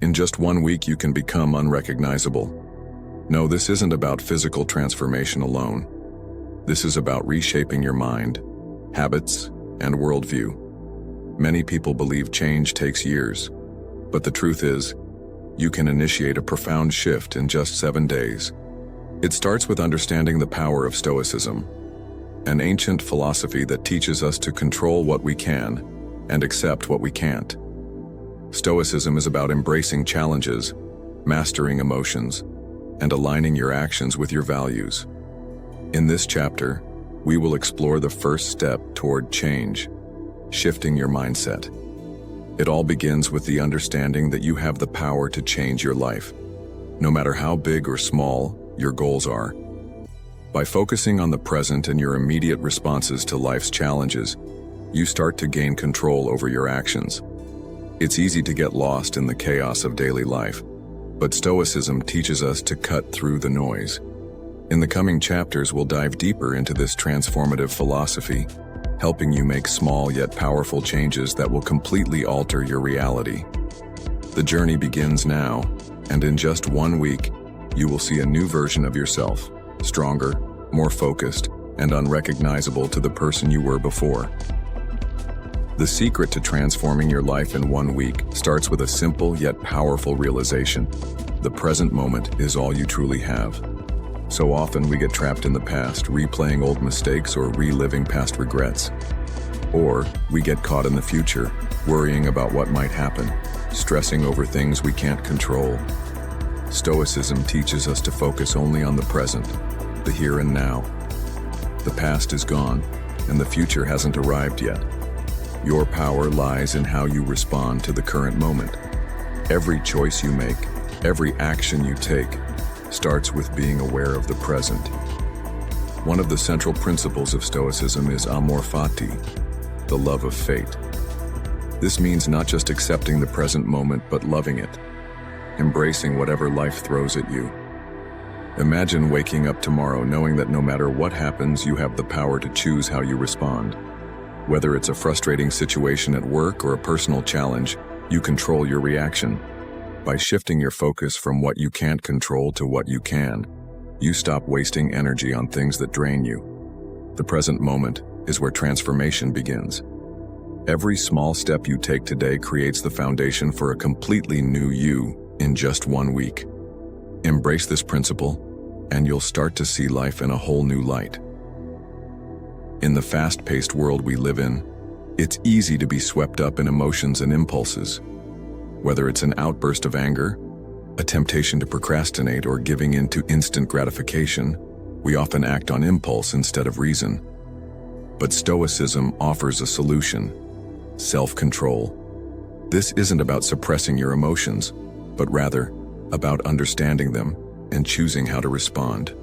In just 1 week, you can become unrecognizable. No, this isn't about physical transformation alone. This is about reshaping your mind, habits, and worldview. Many people believe change takes years, but the truth is, you can initiate a profound shift in just 7 days. It starts with understanding the power of Stoicism, an ancient philosophy that teaches us to control what we can and accept what we can't. Stoicism is about embracing challenges, mastering emotions, and aligning your actions with your values. In this chapter, we will explore the first step toward change, shifting your mindset. It all begins with the understanding that you have the power to change your life, no matter how big or small your goals are. By focusing on the present and your immediate responses to life's challenges, you start to gain control over your actions. It's easy to get lost in the chaos of daily life, but Stoicism teaches us to cut through the noise. In the coming chapters, we'll dive deeper into this transformative philosophy, helping you make small yet powerful changes that will completely alter your reality. The journey begins now, and in just 1 week, you will see a new version of yourself, stronger, more focused, and unrecognizable to the person you were before. The secret to transforming your life in 1 week starts with a simple yet powerful realization. The present moment is all you truly have. So often we get trapped in the past, replaying old mistakes or reliving past regrets. Or we get caught in the future, worrying about what might happen, stressing over things we can't control. Stoicism teaches us to focus only on the present, the here and now. The past is gone, and the future hasn't arrived yet. Your power lies in how you respond to the current moment. Every choice you make, every action you take, starts with being aware of the present. One of the central principles of Stoicism is amor fati, the love of fate. This means not just accepting the present moment, but loving it, embracing whatever life throws at you. Imagine waking up tomorrow knowing that no matter what happens, you have the power to choose how you respond. Whether it's a frustrating situation at work or a personal challenge, you control your reaction. By shifting your focus from what you can't control to what you can, you stop wasting energy on things that drain you. The present moment is where transformation begins. Every small step you take today creates the foundation for a completely new you in just 1 week. Embrace this principle, and you'll start to see life in a whole new light. In the fast-paced world we live in, it's easy to be swept up in emotions and impulses. Whether it's an outburst of anger, a temptation to procrastinate, or giving in to instant gratification, we often act on impulse instead of reason. But Stoicism offers a solution: self-control. This isn't about suppressing your emotions, but rather about understanding them and choosing how to respond.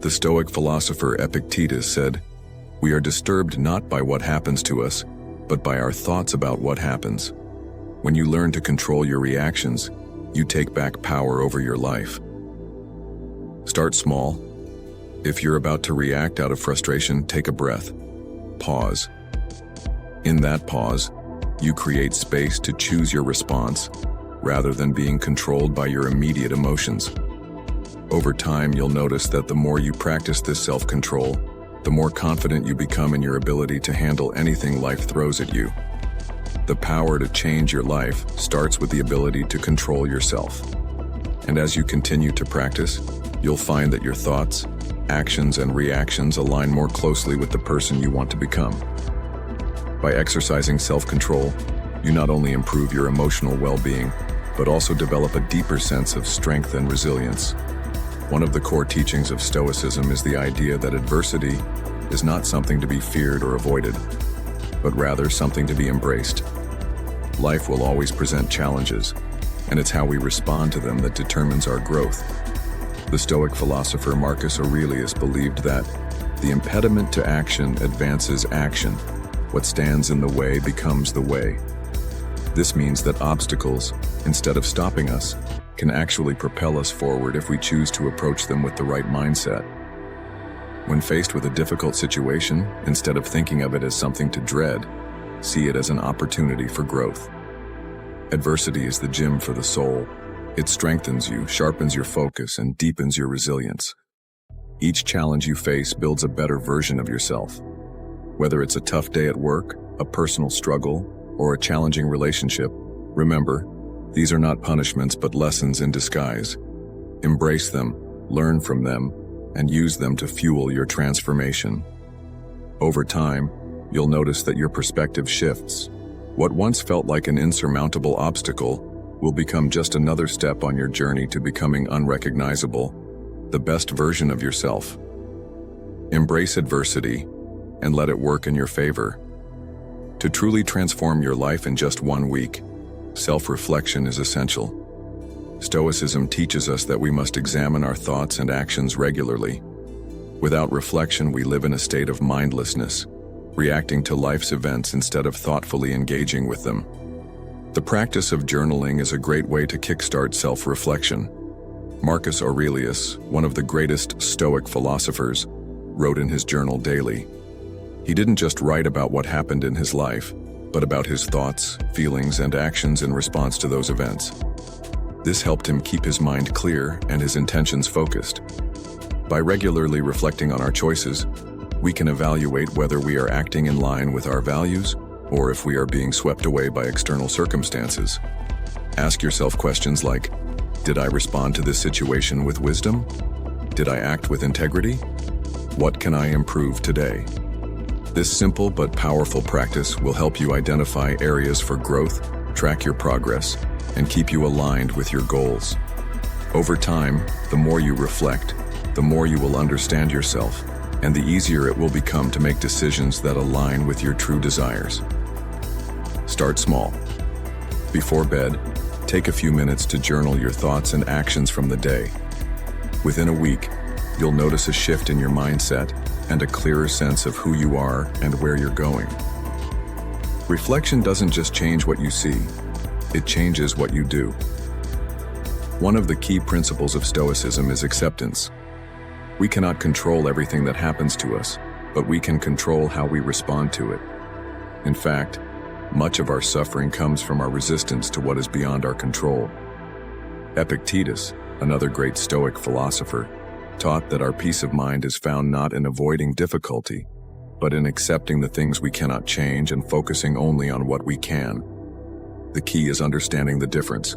The Stoic philosopher Epictetus said, "We are disturbed not by what happens to us, but by our thoughts about what happens." When you learn to control your reactions, you take back power over your life. Start small. If you're about to react out of frustration, take a breath. Pause. In that pause, you create space to choose your response, rather than being controlled by your immediate emotions. Over time, you'll notice that the more you practice this self-control, the more confident you become in your ability to handle anything life throws at you. The power to change your life starts with the ability to control yourself. And as you continue to practice, you'll find that your thoughts, actions, and reactions align more closely with the person you want to become. By exercising self-control, you not only improve your emotional well-being, but also develop a deeper sense of strength and resilience. One of the core teachings of Stoicism is the idea that adversity is not something to be feared or avoided, but rather something to be embraced. Life will always present challenges, and it's how we respond to them that determines our growth. The Stoic philosopher Marcus Aurelius believed that the impediment to action advances action. What stands in the way becomes the way. This means that obstacles, instead of stopping us, can actually propel us forward if we choose to approach them with the right mindset. When faced with a difficult situation, instead of thinking of it as something to dread, see it as an opportunity for growth. Adversity is the gym for the soul. It strengthens you, sharpens your focus, and deepens your resilience. Each challenge you face builds a better version of yourself. Whether it's a tough day at work, a personal struggle, or a challenging relationship, remember, these are not punishments but lessons in disguise. Embrace them, learn from them, and use them to fuel your transformation. Over time, you'll notice that your perspective shifts. What once felt like an insurmountable obstacle will become just another step on your journey to becoming unrecognizable, the best version of yourself. Embrace adversity and let it work in your favor. To truly transform your life in just 1 week, self-reflection is essential. Stoicism teaches us that we must examine our thoughts and actions regularly. Without reflection, we live in a state of mindlessness, reacting to life's events instead of thoughtfully engaging with them. The practice of journaling is a great way to kickstart self-reflection. Marcus Aurelius, one of the greatest Stoic philosophers, wrote in his journal daily. He didn't just write about what happened in his life, but about his thoughts, feelings, and actions in response to those events. This helped him keep his mind clear and his intentions focused. By regularly reflecting on our choices, we can evaluate whether we are acting in line with our values or if we are being swept away by external circumstances. Ask yourself questions like, did I respond to this situation with wisdom? Did I act with integrity? What can I improve today? This simple but powerful practice will help you identify areas for growth, track your progress, and keep you aligned with your goals. Over time, the more you reflect, the more you will understand yourself, and the easier it will become to make decisions that align with your true desires. Start small. Before bed, take a few minutes to journal your thoughts and actions from the day. Within a week, you'll notice a shift in your mindset and a clearer sense of who you are and where you're going. Reflection doesn't just change what you see, it changes what you do. One of the key principles of Stoicism is acceptance. We cannot control everything that happens to us, but we can control how we respond to it. In fact, much of our suffering comes from our resistance to what is beyond our control. Epictetus, another great Stoic philosopher, taught that our peace of mind is found not in avoiding difficulty, but in accepting the things we cannot change and focusing only on what we can. The key is understanding the difference.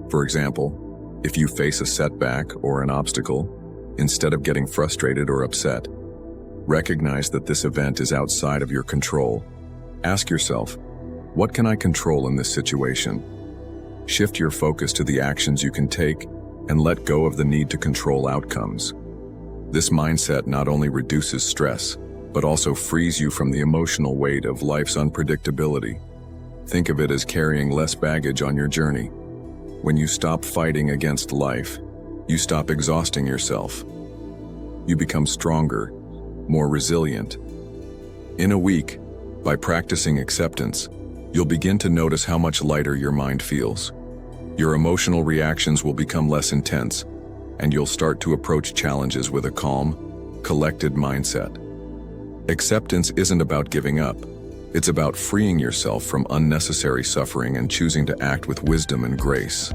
For example, if you face a setback or an obstacle, instead of getting frustrated or upset, recognize that this event is outside of your control. Ask yourself, what can I control in this situation? Shift your focus to the actions you can take and let go of the need to control outcomes. This mindset not only reduces stress, but also frees you from the emotional weight of life's unpredictability. Think of it as carrying less baggage on your journey. When you stop fighting against life, you stop exhausting yourself. You become stronger, more resilient. In a week, by practicing acceptance, you'll begin to notice how much lighter your mind feels. Your emotional reactions will become less intense, and you'll start to approach challenges with a calm, collected mindset. Acceptance isn't about giving up. It's about freeing yourself from unnecessary suffering and choosing to act with wisdom and grace.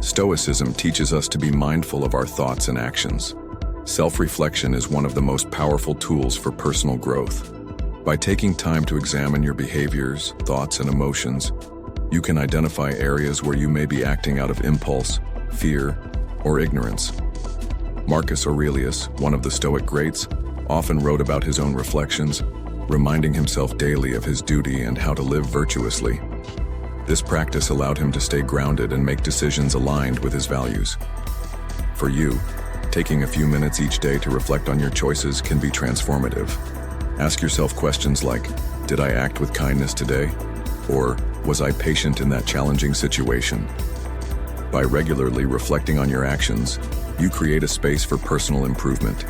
Stoicism teaches us to be mindful of our thoughts and actions. Self-reflection is one of the most powerful tools for personal growth. By taking time to examine your behaviors, thoughts, and emotions, you can identify areas where you may be acting out of impulse, fear, or ignorance. Marcus Aurelius, one of the Stoic greats, often wrote about his own reflections, reminding himself daily of his duty and how to live virtuously. This practice allowed him to stay grounded and make decisions aligned with his values. For you, taking a few minutes each day to reflect on your choices can be transformative. Ask yourself questions like, did I act with kindness today? Or, was I patient in that challenging situation? By regularly reflecting on your actions, you create a space for personal improvement.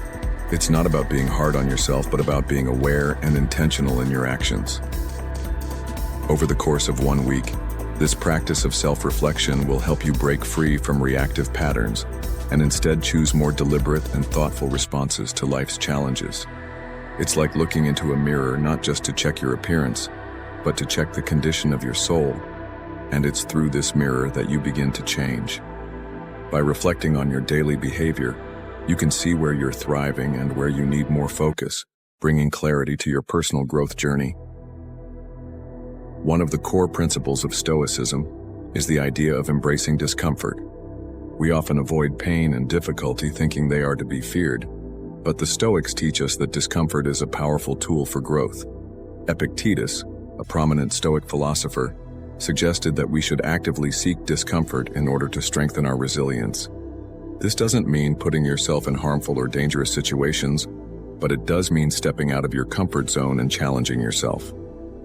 It's not about being hard on yourself, but about being aware and intentional in your actions. Over the course of 1 week, this practice of self-reflection will help you break free from reactive patterns and instead choose more deliberate and thoughtful responses to life's challenges. It's like looking into a mirror not just to check your appearance, but to check the condition of your soul and it's through this mirror that you begin to change. By reflecting on your daily behavior, you can see where you're thriving and where you need more focus, bringing clarity to your personal growth journey. One of the core principles of Stoicism is the idea of embracing discomfort. We often avoid pain and difficulty thinking they are to be feared, but the Stoics teach us that discomfort is a powerful tool for growth. Epictetus, a prominent Stoic philosopher, suggested that we should actively seek discomfort in order to strengthen our resilience. This doesn't mean putting yourself in harmful or dangerous situations, but it does mean stepping out of your comfort zone and challenging yourself.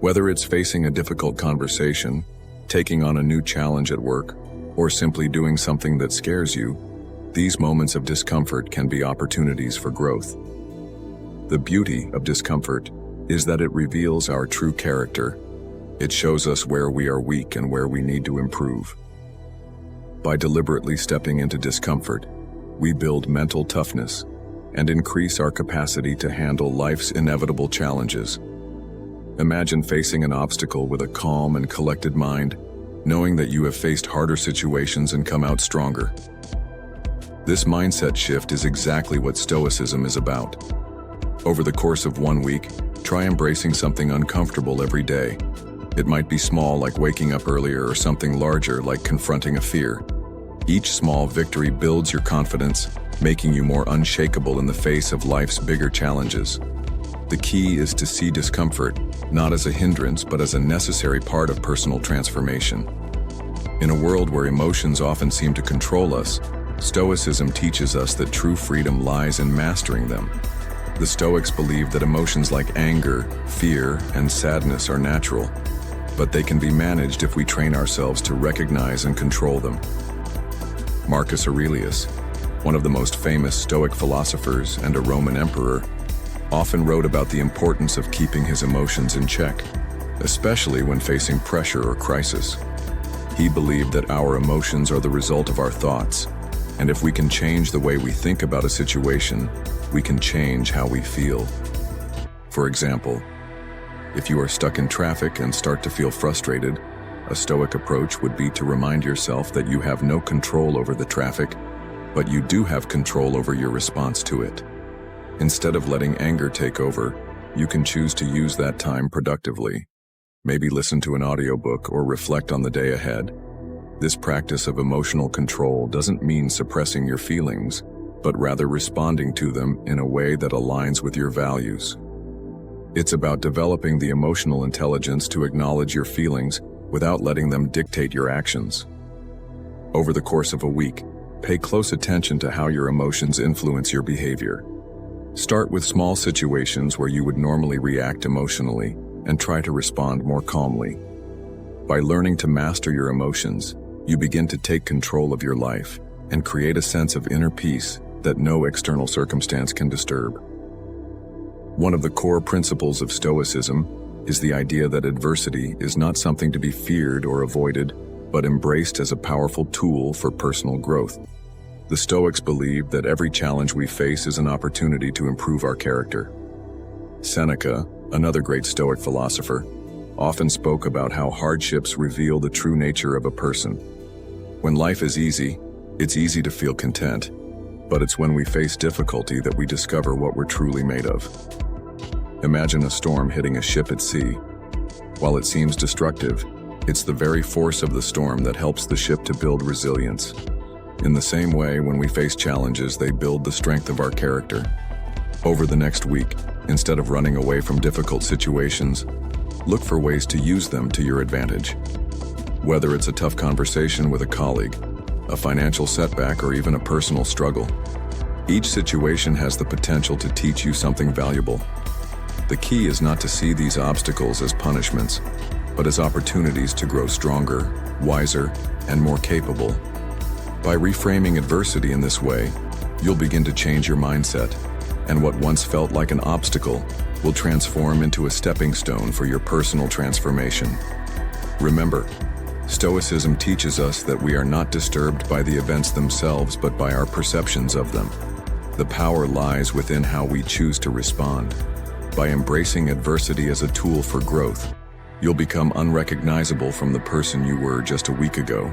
Whether it's facing a difficult conversation, taking on a new challenge at work, or simply doing something that scares you, these moments of discomfort can be opportunities for growth. The beauty of discomfort is that it reveals our true character. It shows us where we are weak and where we need to improve. By deliberately stepping into discomfort, we build mental toughness and increase our capacity to handle life's inevitable challenges. Imagine facing an obstacle with a calm and collected mind, knowing that you have faced harder situations and come out stronger. This mindset shift is exactly what Stoicism is about. Over the course of 1 week, try embracing something uncomfortable every day. It might be small, like waking up earlier, or something larger, like confronting a fear. Each small victory builds your confidence, making you more unshakable in the face of life's bigger challenges. The key is to see discomfort not as a hindrance, but as a necessary part of personal transformation. In a world where emotions often seem to control us, Stoicism teaches us that true freedom lies in mastering them. The Stoics believe that emotions like anger, fear, and sadness are natural, but they can be managed if we train ourselves to recognize and control them. Marcus Aurelius, one of the most famous Stoic philosophers and a Roman emperor, often wrote about the importance of keeping his emotions in check, especially when facing pressure or crisis. He believed that our emotions are the result of our thoughts, and if we can change the way we think about a situation, we can change how we feel. For example, if you are stuck in traffic and start to feel frustrated, a Stoic approach would be to remind yourself that you have no control over the traffic, but you do have control over your response to it. Instead of letting anger take over, you can choose to use that time productively. Maybe listen to an audiobook or reflect on the day ahead. This practice of emotional control doesn't mean suppressing your feelings, but rather responding to them in a way that aligns with your values. It's about developing the emotional intelligence to acknowledge your feelings without letting them dictate your actions. Over the course of a week, pay close attention to how your emotions influence your behavior. Start with small situations where you would normally react emotionally and try to respond more calmly. By learning to master your emotions, you begin to take control of your life and create a sense of inner peace that no external circumstance can disturb. One of the core principles of Stoicism is the idea that adversity is not something to be feared or avoided, but embraced as a powerful tool for personal growth. The Stoics believe that every challenge we face is an opportunity to improve our character. Seneca, another great Stoic philosopher, often spoke about how hardships reveal the true nature of a person. When life is easy, it's easy to feel content, but it's when we face difficulty that we discover what we're truly made of. Imagine a storm hitting a ship at sea. While it seems destructive, it's the very force of the storm that helps the ship to build resilience. In the same way, when we face challenges, they build the strength of our character. Over the next week, instead of running away from difficult situations, look for ways to use them to your advantage. Whether it's a tough conversation with a colleague, a financial setback, or even a personal struggle, each situation has the potential to teach you something valuable. The key is not to see these obstacles as punishments, but as opportunities to grow stronger, wiser, and more capable. By reframing adversity in this way, you'll begin to change your mindset, and what once felt like an obstacle will transform into a stepping stone for your personal transformation. Remember, Stoicism teaches us that we are not disturbed by the events themselves, but by our perceptions of them. The power lies within how we choose to respond. By embracing adversity as a tool for growth, you'll become unrecognizable from the person you were just a week ago.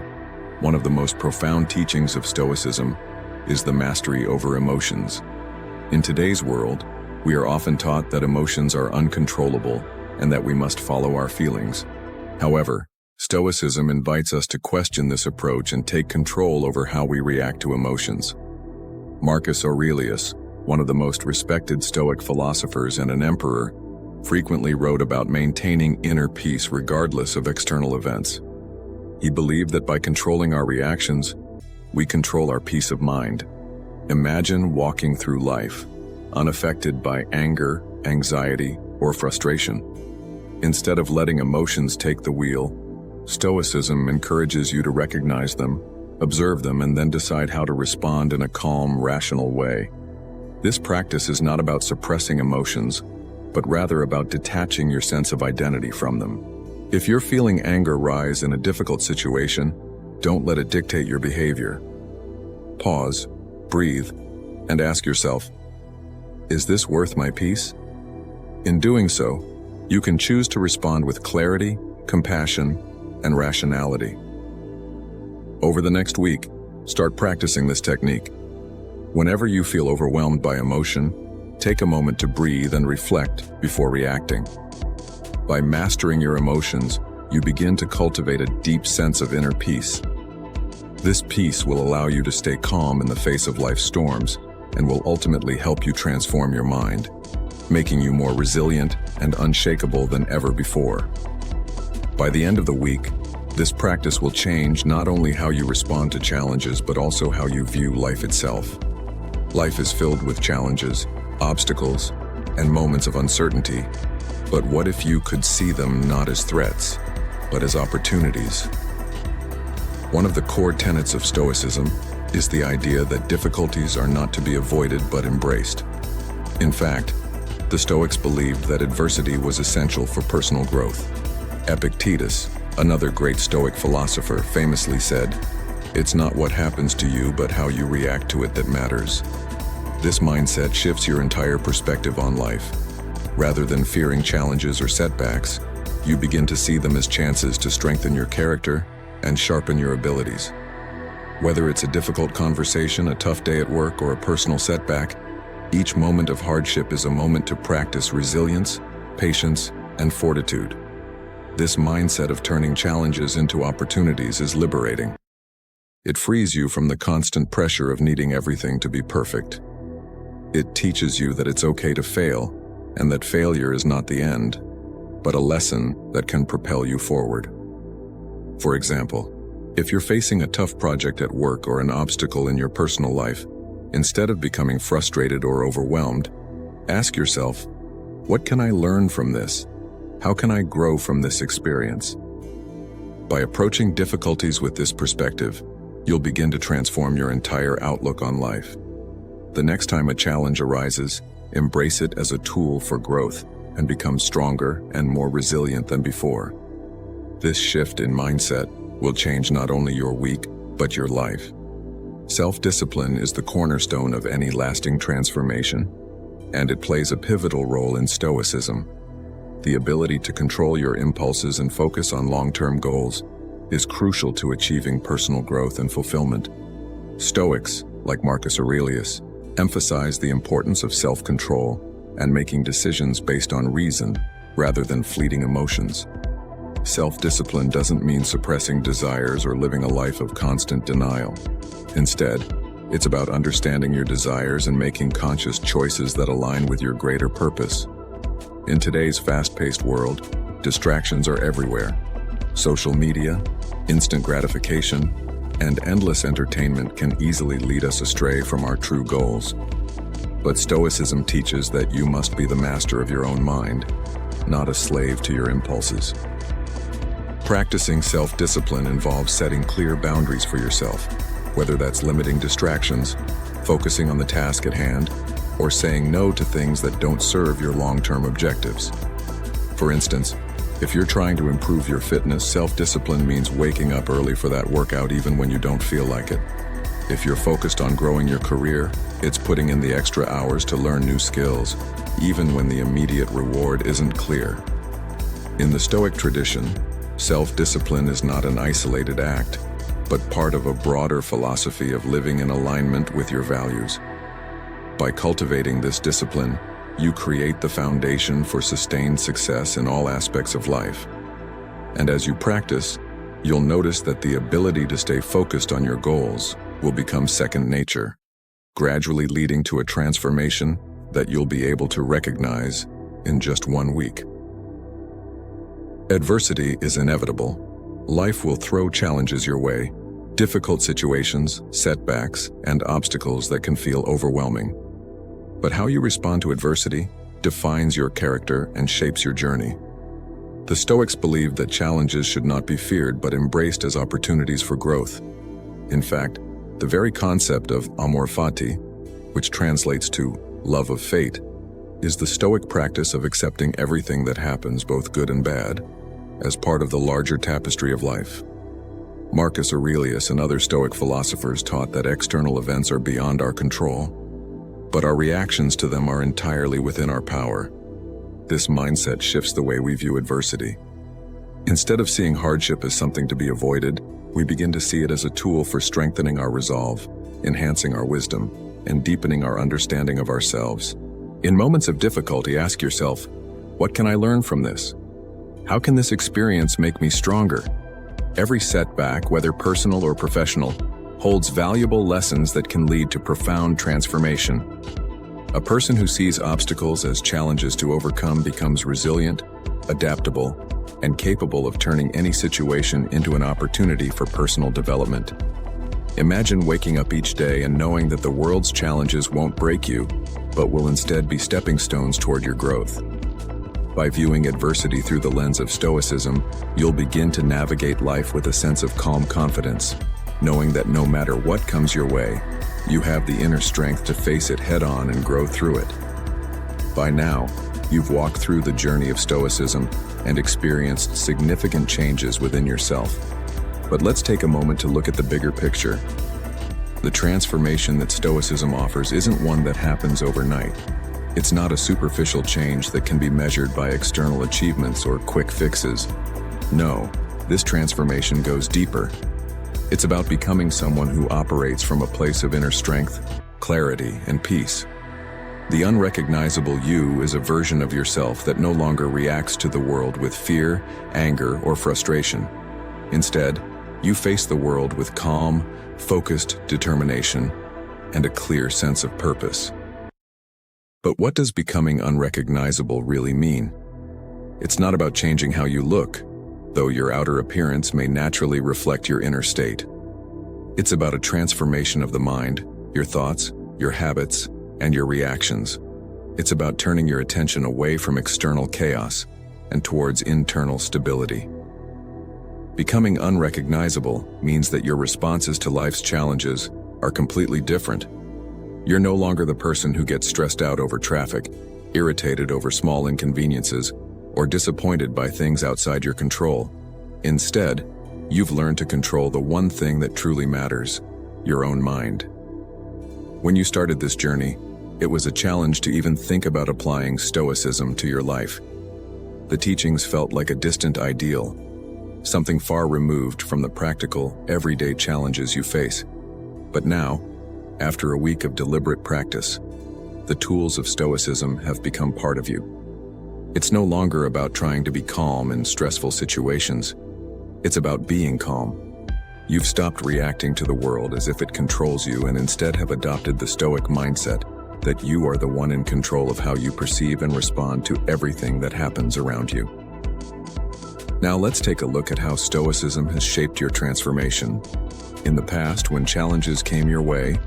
One of the most profound teachings of Stoicism is the mastery over emotions. In today's world, we are often taught that emotions are uncontrollable and that we must follow our feelings. However, Stoicism invites us to question this approach and take control over how we react to emotions. Marcus Aurelius, one of the most respected Stoic philosophers and an emperor, frequently wrote about maintaining inner peace regardless of external events. He believed that by controlling our reactions, we control our peace of mind. Imagine walking through life, unaffected by anger, anxiety, or frustration. Instead of letting emotions take the wheel, Stoicism encourages you to recognize them, observe them, and then decide how to respond in a calm, rational way. This practice is not about suppressing emotions, but rather about detaching your sense of identity from them. If you're feeling anger rise in a difficult situation, don't let it dictate your behavior. Pause, breathe, and ask yourself, is this worth my peace? In doing so, you can choose to respond with clarity, compassion, and rationality. Over the next week, start practicing this technique. Whenever you feel overwhelmed by emotion, take a moment to breathe and reflect before reacting. By mastering your emotions, you begin to cultivate a deep sense of inner peace. This peace will allow you to stay calm in the face of life's storms and will ultimately help you transform your mind, making you more resilient and unshakable than ever before. By the end of the week, this practice will change not only how you respond to challenges, but also how you view life itself. Life is filled with challenges, obstacles, and moments of uncertainty. But what if you could see them not as threats, but as opportunities? One of the core tenets of Stoicism is the idea that difficulties are not to be avoided but embraced. In fact, the Stoics believed that adversity was essential for personal growth. Epictetus, another great Stoic philosopher, famously said, "It's not what happens to you but how you react to it that matters." This mindset shifts your entire perspective on life. Rather than fearing challenges or setbacks, you begin to see them as chances to strengthen your character and sharpen your abilities. Whether it's a difficult conversation, a tough day at work, or a personal setback, each moment of hardship is a moment to practice resilience, patience, and fortitude. This mindset of turning challenges into opportunities is liberating. It frees you from the constant pressure of needing everything to be perfect. It teaches you that it's okay to fail, and that failure is not the end, but a lesson that can propel you forward. For example, if you're facing a tough project at work or an obstacle in your personal life, instead of becoming frustrated or overwhelmed, ask yourself, what can I learn from this? How can I grow from this experience? By approaching difficulties with this perspective, you'll begin to transform your entire outlook on life. The next time a challenge arises, embrace it as a tool for growth and become stronger and more resilient than before. This shift in mindset will change not only your week, but your life. Self-discipline is the cornerstone of any lasting transformation, and it plays a pivotal role in Stoicism. The ability to control your impulses and focus on long-term goals is crucial to achieving personal growth and fulfillment. Stoics, like Marcus Aurelius, emphasize the importance of self-control and making decisions based on reason rather than fleeting emotions. Self-discipline doesn't mean suppressing desires or living a life of constant denial. Instead, it's about understanding your desires and making conscious choices that align with your greater purpose. In today's fast-paced world, distractions are everywhere. Social media, instant gratification, and endless entertainment can easily lead us astray from our true goals. But Stoicism teaches that you must be the master of your own mind, not a slave to your impulses. Practicing self-discipline involves setting clear boundaries for yourself, whether that's limiting distractions, focusing on the task at hand, or saying no to things that don't serve your long-term objectives. For instance, if you're trying to improve your fitness, self-discipline means waking up early for that workout even when you don't feel like it. If you're focused on growing your career, it's putting in the extra hours to learn new skills, even when the immediate reward isn't clear. In the Stoic tradition, self-discipline is not an isolated act, but part of a broader philosophy of living in alignment with your values. By cultivating this discipline, you create the foundation for sustained success in all aspects of life. And as you practice, you'll notice that the ability to stay focused on your goals will become second nature, gradually leading to a transformation that you'll be able to recognize in just 1 week. Adversity is inevitable. Life will throw challenges your way, difficult situations, setbacks, and obstacles that can feel overwhelming. But how you respond to adversity defines your character and shapes your journey. The Stoics believed that challenges should not be feared but embraced as opportunities for growth. In fact, the very concept of amor fati, which translates to love of fate, is the Stoic practice of accepting everything that happens, both good and bad, as part of the larger tapestry of life. Marcus Aurelius and other Stoic philosophers taught that external events are beyond our control, but our reactions to them are entirely within our power. This mindset shifts the way we view adversity. Instead of seeing hardship as something to be avoided, we begin to see it as a tool for strengthening our resolve, enhancing our wisdom, and deepening our understanding of ourselves. In moments of difficulty, ask yourself, what can I learn from this? How can this experience make me stronger? Every setback, whether personal or professional, holds valuable lessons that can lead to profound transformation. A person who sees obstacles as challenges to overcome becomes resilient, adaptable, and capable of turning any situation into an opportunity for personal development. Imagine waking up each day and knowing that the world's challenges won't break you, but will instead be stepping stones toward your growth. By viewing adversity through the lens of Stoicism, you'll begin to navigate life with a sense of calm confidence, knowing that no matter what comes your way, you have the inner strength to face it head-on and grow through it. By now, you've walked through the journey of Stoicism and experienced significant changes within yourself. But let's take a moment to look at the bigger picture. The transformation that Stoicism offers isn't one that happens overnight. It's not a superficial change that can be measured by external achievements or quick fixes. No, this transformation goes deeper. It's about becoming someone who operates from a place of inner strength, clarity, and peace. The unrecognizable you is a version of yourself that no longer reacts to the world with fear, anger, or frustration. Instead, you face the world with calm, focused determination and a clear sense of purpose. But what does becoming unrecognizable really mean? It's not about changing how you look, though your outer appearance may naturally reflect your inner state. It's about a transformation of the mind, your thoughts, your habits, and your reactions. It's about turning your attention away from external chaos and towards internal stability. Becoming unrecognizable means that your responses to life's challenges are completely different. You're no longer the person who gets stressed out over traffic, irritated over small inconveniences, or disappointed by things outside your control. Instead, you've learned to control the one thing that truly matters, your own mind. When you started this journey, it was a challenge to even think about applying Stoicism to your life. The teachings felt like a distant ideal, something far removed from the practical, everyday challenges you face. But now, after a week of deliberate practice, the tools of Stoicism have become part of you. It's no longer about trying to be calm in stressful situations. It's about being calm. You've stopped reacting to the world as if it controls you and instead have adopted the Stoic mindset that you are the one in control of how you perceive and respond to everything that happens around you. Now let's take a look at how Stoicism has shaped your transformation. In the past, when challenges came your way,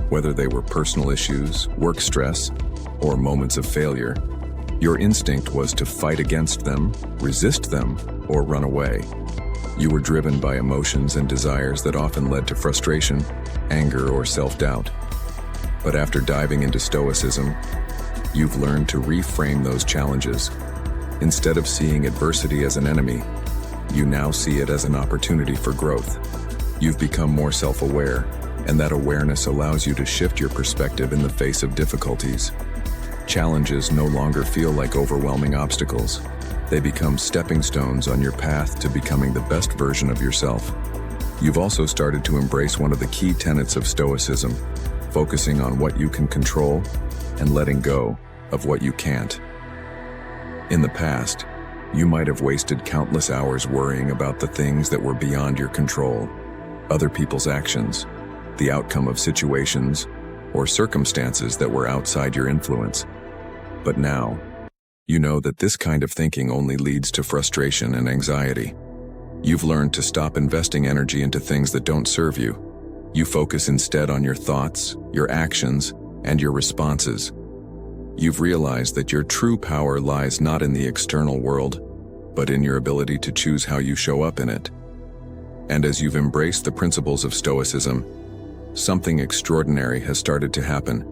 whether they were personal issues, work stress, or moments of failure, your instinct was to fight against them, resist them, or run away. You were driven by emotions and desires that often led to frustration, anger, or self-doubt. But after diving into Stoicism, you've learned to reframe those challenges. Instead of seeing adversity as an enemy, you now see it as an opportunity for growth. You've become more self-aware, and that awareness allows you to shift your perspective in the face of difficulties. Challenges no longer feel like overwhelming obstacles. They become stepping stones on your path to becoming the best version of yourself. You've also started to embrace one of the key tenets of Stoicism, focusing on what you can control and letting go of what you can't. In the past, you might have wasted countless hours worrying about the things that were beyond your control, other people's actions, the outcome of situations, or circumstances that were outside your influence. But now, you know that this kind of thinking only leads to frustration and anxiety. You've learned to stop investing energy into things that don't serve you. You focus instead on your thoughts, your actions, and your responses. You've realized that your true power lies not in the external world, but in your ability to choose how you show up in it. And as you've embraced the principles of Stoicism, something extraordinary has started to happen.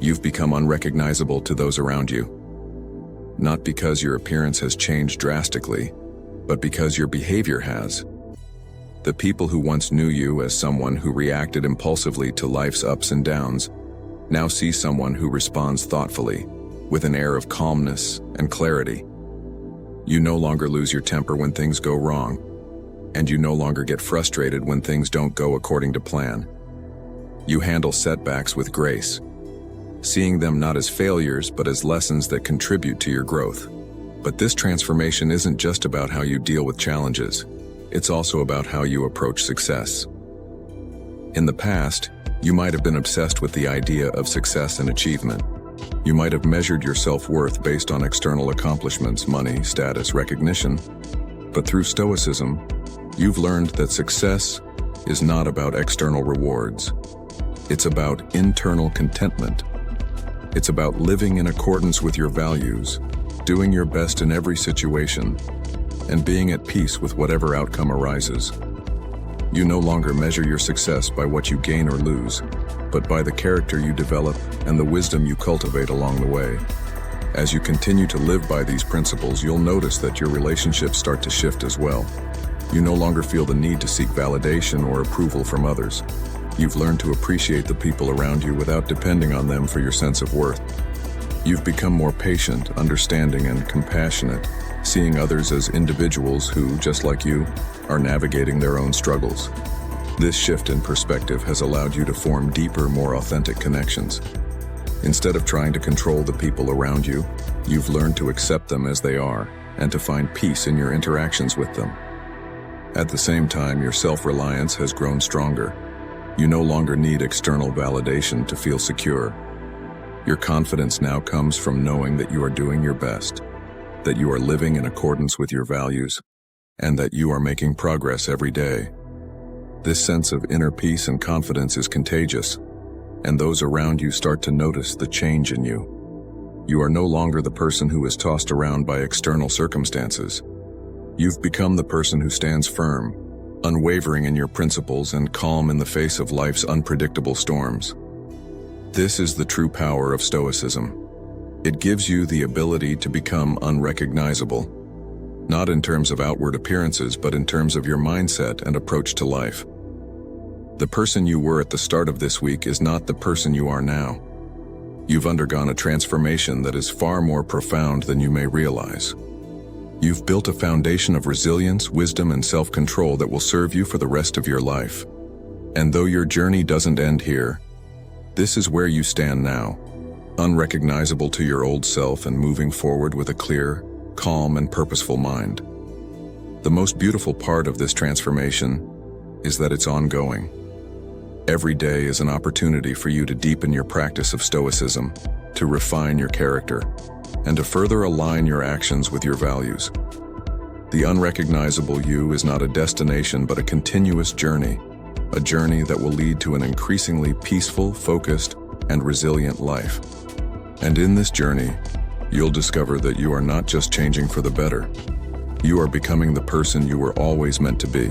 You've become unrecognizable to those around you. Not because your appearance has changed drastically, but because your behavior has. The people who once knew you as someone who reacted impulsively to life's ups and downs now see someone who responds thoughtfully, with an air of calmness and clarity. You no longer lose your temper when things go wrong, and you no longer get frustrated when things don't go according to plan. You handle setbacks with grace, seeing them not as failures but as lessons that contribute to your growth. But this transformation isn't just about how you deal with challenges, it's also about how you approach success. In the past, you might have been obsessed with the idea of success and achievement. You might have measured your self-worth based on external accomplishments, money, status, recognition. But through Stoicism, you've learned that success is not about external rewards. It's about internal contentment. It's about living in accordance with your values, doing your best in every situation, and being at peace with whatever outcome arises. You no longer measure your success by what you gain or lose, but by the character you develop and the wisdom you cultivate along the way. As you continue to live by these principles, you'll notice that your relationships start to shift as well. You no longer feel the need to seek validation or approval from others. You've learned to appreciate the people around you without depending on them for your sense of worth. You've become more patient, understanding, and compassionate, seeing others as individuals who, just like you, are navigating their own struggles. This shift in perspective has allowed you to form deeper, more authentic connections. Instead of trying to control the people around you, you've learned to accept them as they are and to find peace in your interactions with them. At the same time, your self-reliance has grown stronger. You no longer need external validation to feel secure. Your confidence now comes from knowing that you are doing your best, that you are living in accordance with your values, and that you are making progress every day. This sense of inner peace and confidence is contagious, and those around you start to notice the change in you. You are no longer the person who is tossed around by external circumstances. You've become the person who stands firm, unwavering in your principles and calm in the face of life's unpredictable storms. This is the true power of Stoicism. It gives you the ability to become unrecognizable, not in terms of outward appearances, but in terms of your mindset and approach to life. The person you were at the start of this week is not the person you are now. You've undergone a transformation that is far more profound than you may realize. You've built a foundation of resilience, wisdom, and self-control that will serve you for the rest of your life. And though your journey doesn't end here, this is where you stand now, unrecognizable to your old self and moving forward with a clear, calm, and purposeful mind. The most beautiful part of this transformation is that it's ongoing. Every day is an opportunity for you to deepen your practice of Stoicism, to refine your character, and to further align your actions with your values. The unrecognizable you is not a destination but a continuous journey, a journey that will lead to an increasingly peaceful, focused, and resilient life. And in this journey, you'll discover that you are not just changing for the better. You are becoming the person you were always meant to be.